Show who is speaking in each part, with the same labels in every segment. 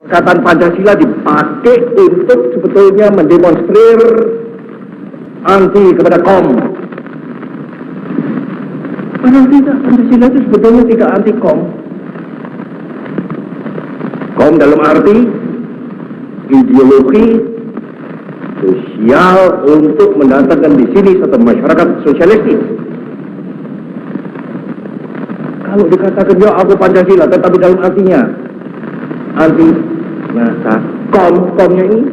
Speaker 1: Perkataan Pancasila dipakai untuk sebetulnya mendemonstrir anti kepada kaum. Padahal tidak, Pancasila itu sebetulnya tidak anti kaum. Kaum dalam arti ideologi sosial untuk mendatangkan di sini satu masyarakat sosialistis. Kalau dikatakan ya aku Pancasila, tetapi dalam artinya anti nasa komnya ini,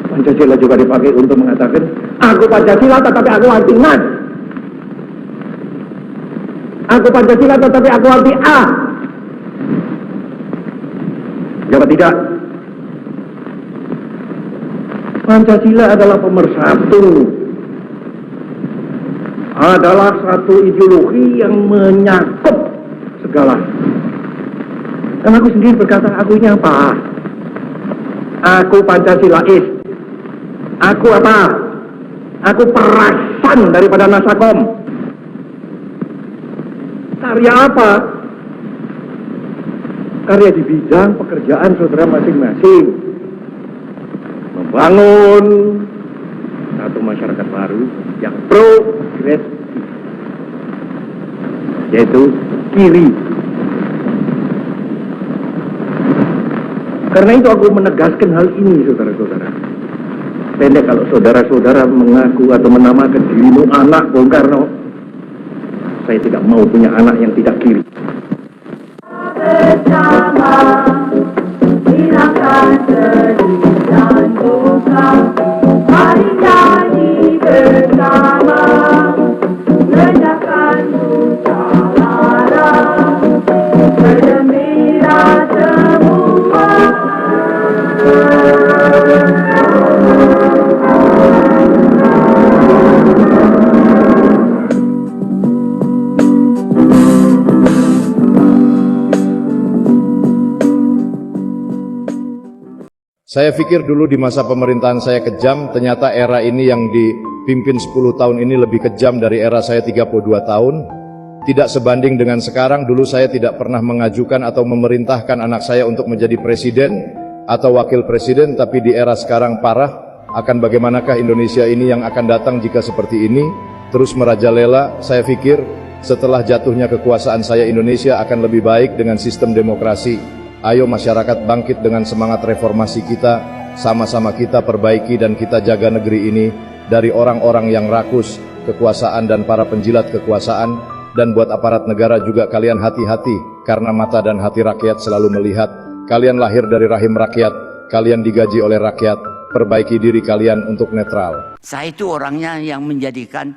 Speaker 1: Pancasila juga dipakai untuk mengatakan aku Pancasila tetapi aku anti nas, aku Pancasila tetapi aku anti A. Jawab tidak. Pancasila adalah pemersatu, adalah satu ideologi yang menyakup segala. Dan aku sendiri berkata, aku ini apa? Aku Pancasilais. Aku apa? Aku perasan daripada Nasakom. Karya apa? Karya di bidang pekerjaan saudara masing-masing. Membangun satu masyarakat baru yang progresif, yaitu kiri. Karena itu aku menegaskan hal ini, saudara-saudara. Pendek kalau saudara-saudara mengaku atau menamakan dirimu anak Bung Karno, saya tidak mau punya anak yang tidak kiri.
Speaker 2: Bersama, hilangkan sedih dan duka, mari nyanyi bersama, lenyapkan duka lara, bergembira semua.
Speaker 3: Saya pikir dulu di masa pemerintahan saya kejam, ternyata era ini yang dipimpin 10 tahun ini lebih kejam dari era saya 32 tahun. Tidak sebanding dengan sekarang, dulu saya tidak pernah mengajukan atau memerintahkan anak saya untuk menjadi presiden atau wakil presiden, tapi di era sekarang parah, akan bagaimanakah Indonesia ini yang akan datang jika seperti ini, terus merajalela. Saya pikir setelah jatuhnya kekuasaan saya, Indonesia akan lebih baik dengan sistem demokrasi. Ayo masyarakat bangkit dengan semangat reformasi kita, sama-sama kita perbaiki dan kita jaga negeri ini dari orang-orang yang rakus kekuasaan dan para penjilat kekuasaan. Dan buat aparat negara juga kalian hati-hati, karena mata dan hati rakyat selalu melihat. Kalian lahir dari rahim rakyat, kalian digaji oleh rakyat, perbaiki diri kalian untuk netral.
Speaker 4: Saya itu orangnya yang menjadikan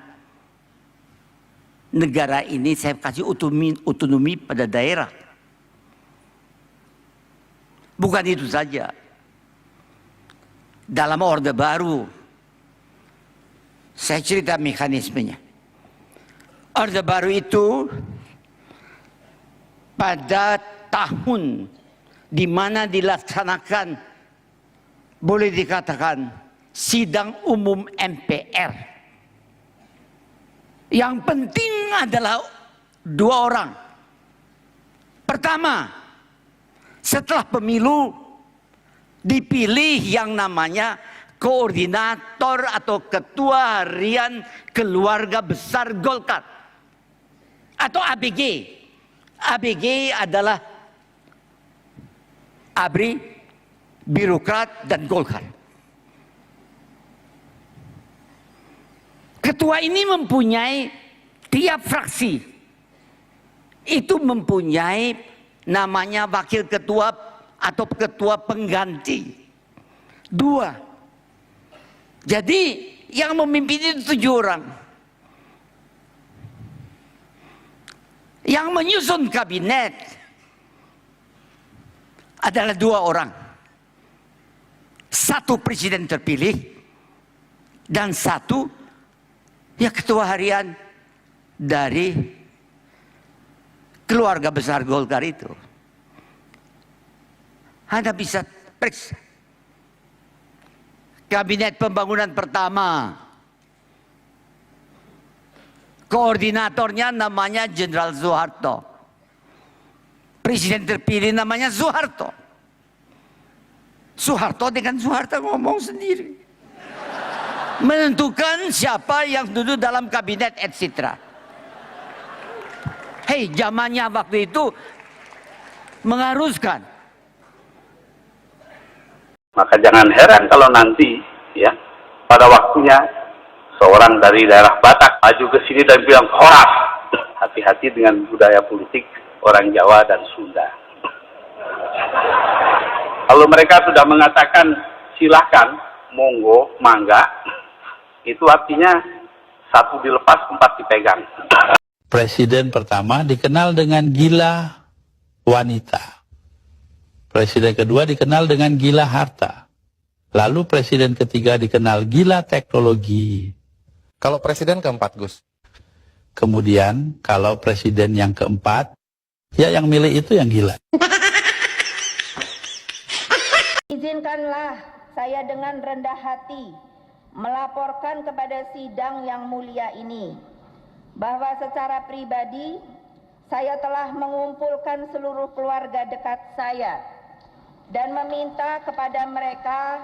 Speaker 4: negara ini saya kasih otonomi pada daerah. Bukan itu saja. Dalam Orde Baru, saya cerita mekanismenya. Orde Baru itu pada tahun di mana dilaksanakan, boleh dikatakan, sidang umum MPR. Yang penting adalah dua orang. Pertama, setelah pemilu dipilih yang namanya koordinator atau ketua harian keluarga besar Golkar atau ABG. ABG adalah ABRI, birokrat dan Golkar. Ketua ini mempunyai tiap fraksi itu mempunyai namanya wakil ketua atau ketua pengganti. Dua. Jadi yang memimpin itu 7 orang. Yang menyusun kabinet adalah 2 orang. Satu presiden terpilih dan satu ya ketua harian dari keluarga besar Golkar itu. Anda bisa periksa. Kabinet pembangunan pertama, koordinatornya namanya Jenderal Soeharto. Presiden terpilih namanya Soeharto. Soeharto dengan Soeharto ngomong sendiri. Menentukan siapa yang duduk dalam kabinet, etc. Hei, zamannya waktu itu mengharuskan.
Speaker 5: Maka jangan heran kalau nanti ya pada waktunya seorang dari daerah Batak maju ke sini dan bilang horas. Hati-hati dengan budaya politik orang Jawa dan Sunda. Kalau mereka sudah mengatakan silahkan, monggo, mangga, itu artinya satu dilepas, empat dipegang.
Speaker 6: Presiden pertama dikenal dengan gila wanita. Presiden kedua dikenal dengan gila harta. Lalu presiden ketiga dikenal gila teknologi.
Speaker 7: Kalau presiden keempat, Gus?
Speaker 6: Kemudian kalau presiden yang keempat, ya yang milih itu yang gila.
Speaker 8: Izinkanlah saya dengan rendah hati melaporkan kepada sidang yang mulia ini bahwa secara pribadi saya telah mengumpulkan seluruh keluarga dekat saya dan meminta kepada mereka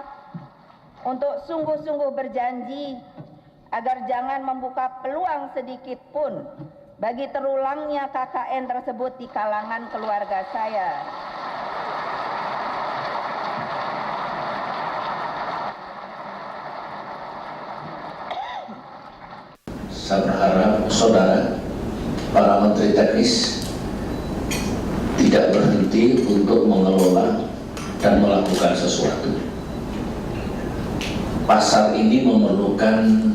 Speaker 8: untuk sungguh-sungguh berjanji agar jangan membuka peluang sedikit pun bagi terulangnya KKN tersebut di kalangan keluarga saya.
Speaker 9: Saya berharap saudara, para menteri teknis tidak berhenti untuk mengelola dan melakukan sesuatu. Pasar ini memerlukan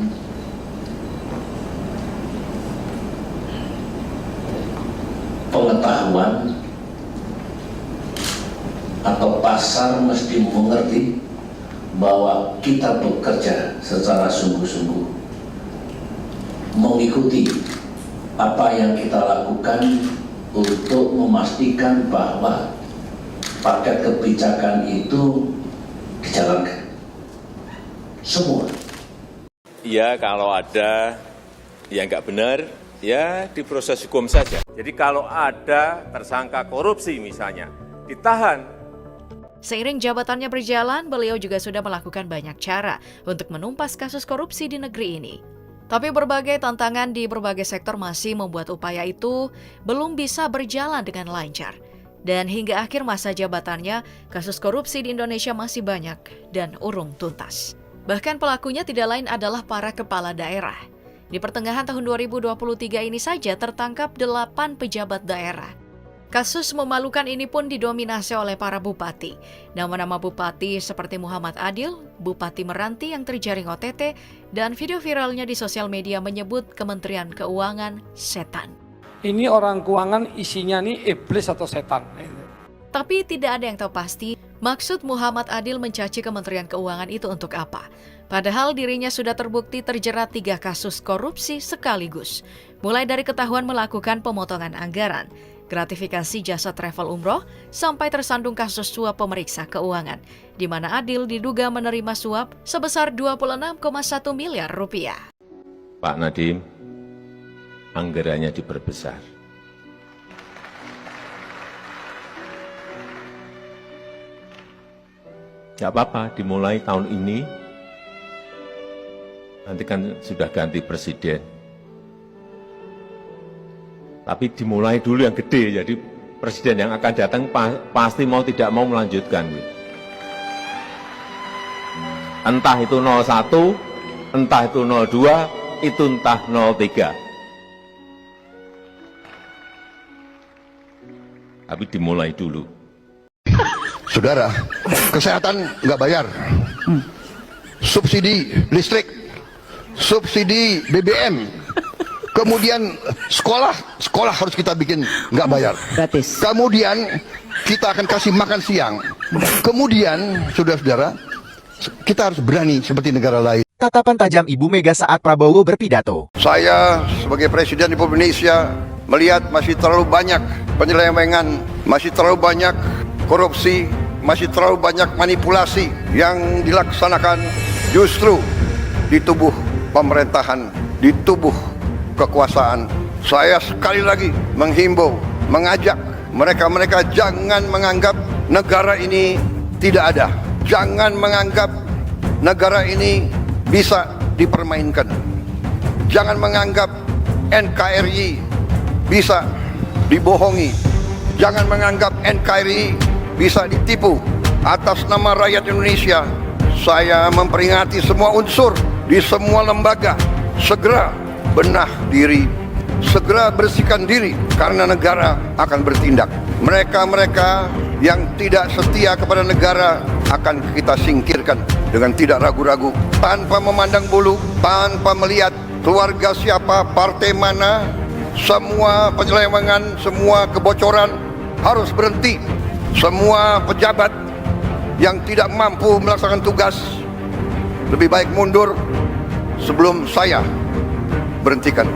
Speaker 9: pengetahuan, atau pasar mesti mengerti bahwa kita bekerja secara sungguh-sungguh mengikuti apa yang kita lakukan untuk memastikan bahwa paket kebijakan itu dijalankan semua.
Speaker 10: Ya, kalau ada yang nggak benar, ya diproses hukum saja. Jadi kalau ada tersangka korupsi misalnya, ditahan.
Speaker 11: Seiring jabatannya berjalan, beliau juga sudah melakukan banyak cara untuk menumpas kasus korupsi di negeri ini. Tapi berbagai tantangan di berbagai sektor masih membuat upaya itu belum bisa berjalan dengan lancar. Dan hingga akhir masa jabatannya, kasus korupsi di Indonesia masih banyak dan urung tuntas. Bahkan pelakunya tidak lain adalah para kepala daerah. Di pertengahan tahun 2023 ini saja tertangkap 8 pejabat daerah. Kasus memalukan ini pun didominasi oleh para bupati. Nama-nama bupati seperti Muhammad Adil, Bupati Meranti yang terjaring OTT, dan video viralnya di sosial media menyebut Kementerian Keuangan setan.
Speaker 12: Ini orang keuangan isinya nih iblis atau setan.
Speaker 11: Tapi tidak ada yang tahu pasti maksud Muhammad Adil mencaci Kementerian Keuangan itu untuk apa. Padahal dirinya sudah terbukti terjerat 3 kasus korupsi sekaligus. Mulai dari ketahuan melakukan pemotongan anggaran, gratifikasi jasa travel umroh, sampai tersandung kasus suap pemeriksa keuangan, di mana Adil diduga menerima suap sebesar 26,1 miliar rupiah.
Speaker 10: Pak Nadiem, anggarannya diperbesar. Gak apa-apa, dimulai tahun ini, nanti kan sudah ganti presiden. Tapi dimulai dulu yang gede, jadi presiden yang akan datang pasti mau tidak mau melanjutkan. Entah itu 01, entah itu 02, itu entah 03. Tapi dimulai dulu.
Speaker 13: Saudara, kesehatan nggak bayar, subsidi listrik, subsidi BBM, kemudian sekolah harus kita bikin nggak bayar, gratis. Kemudian kita akan kasih makan siang. Kemudian, saudara-saudara, kita harus berani seperti negara lain.
Speaker 14: Tatapan tajam Ibu Mega saat Prabowo berpidato.
Speaker 13: Saya sebagai Presiden Republik Indonesia melihat masih terlalu banyak penyelewengan, masih terlalu banyak korupsi, masih terlalu banyak manipulasi yang dilaksanakan justru di tubuh pemerintahan, di tubuh kekuasaan. Saya sekali lagi menghimbau, mengajak, Mereka-mereka jangan menganggap negara ini tidak ada. Jangan menganggap negara ini bisa dipermainkan. Jangan menganggap NKRI bisa dibohongi. Jangan menganggap NKRI bisa ditipu. Atas nama rakyat Indonesia, saya memperingati semua unsur di semua lembaga. Segera benah diri, segera bersihkan diri, karena negara akan bertindak. Mereka-mereka yang tidak setia kepada negara akan kita singkirkan dengan tidak ragu-ragu, tanpa memandang bulu, tanpa melihat keluarga siapa, partai mana. Semua penyelewengan, semua kebocoran harus berhenti. Semua pejabat yang tidak mampu melaksanakan tugas lebih baik mundur sebelum saya berhentikan.